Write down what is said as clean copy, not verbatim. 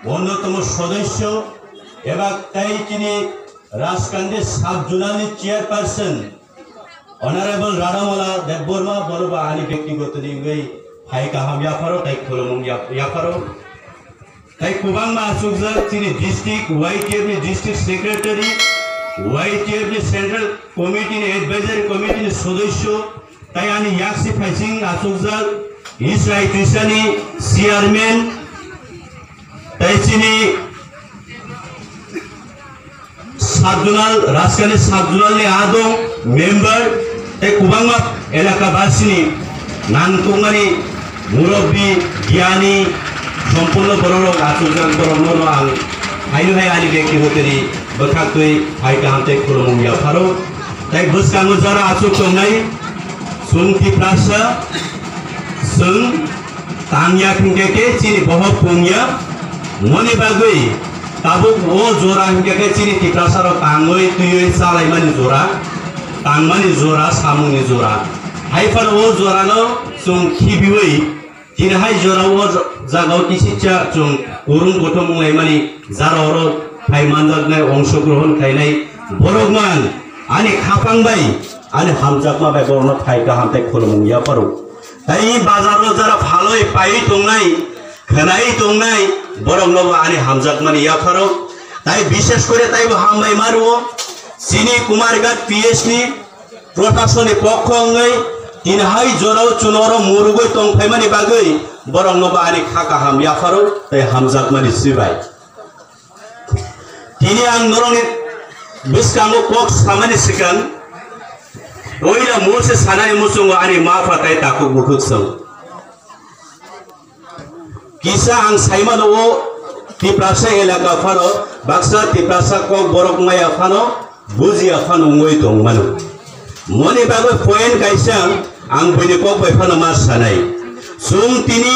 অন্যতম সদস্য এবং তাই তিনি Rajkandi sub zonal chairperson honourable Radhamala Debbarma বড়বা আনি ব্যক্তিগত দিকে হাই কাহাম ইয়াফারো তাই খোলমং ইয়াফারো তাই কুবাংমা আসুকজাক তিনি ডিস্ট্রিক্ট ওয়াইটিএফ नि ডিস্ট্রিক্ট সেক্রেটারি ওয়াইটিএফ नि সেন্ট্রাল কমিটি नि এডভাইজারি কমিটি नि সদস্য তাই আনি ইয়াকসি ফাইসিং আসুকজাক ইসরাই ত্রিশানি চেয়ারম্যান তাই তিনি সাবজোনাল রাজকান্দি সাবজোনাল नि आदों मेंबर ताई कुबांगमा एलाकाबासिनी नानकुमारी मुरब्बी गियानी सम्पूर्ण बर'लोक आसुकजाक बर'नो आं हायनो हाय आनि व्यक्तिगतनि बखाखै हाय गाहामथाय खुलुमो याफारो ताई बसकांगो जरा आसुक तंनाय सुंथि प्रासा जों तांया खिंगेके चिनि बहब पुंया मनि बागै ताबुक ओ जरा खिंगेके चिनि तिप्रासारो तांगै तुयै सालायमानि जरा तांमानि जरा सामुनि जरा हायफार ओ जरानो जों खिबिवै दिनहाय जरा ओ जागाव किसिचा जों उरुं गथम मुंलायमानि जारावरो फायमानजानाय अंशग्रहण खायनाय बरगमान आनि खापांबाय आनि हामजाकमा बाय बरनो फाय गाहामथाय खुलुमो याफारो ताई बाजारनो जरा भालोय पायै दंनाय खोनाय दंनाय बरंनोबो आनि हामजाकमानि याफारो ताई विशेष करे ताइबो हामबाय मारो सिनी कुमारघाट पिएसनि प्रशासननि पक्षै दिनहाय जराव चुनरो मुरुगै तंफायमानि बागै बरंनोबो आनि खाका हाम याफारो ताई हामजाकमानि सिबाय दिनै आं नरंनि बिस्कांगो पक्ष खामानि सिगां ओइला मोसे सानानि मुसुंगो आनि माफा ताई ताकु बुथुकसं किसा आं साइमानो ओ तिप्रासा एलाका फानो बाक्सा तिप्रासा कक बरकमाया फानो बुजिया फानो ngoi दंमानो मनि बागै पॉइंट गायसां आं बयनि कक बाय फानो मा सानाय जों तिनि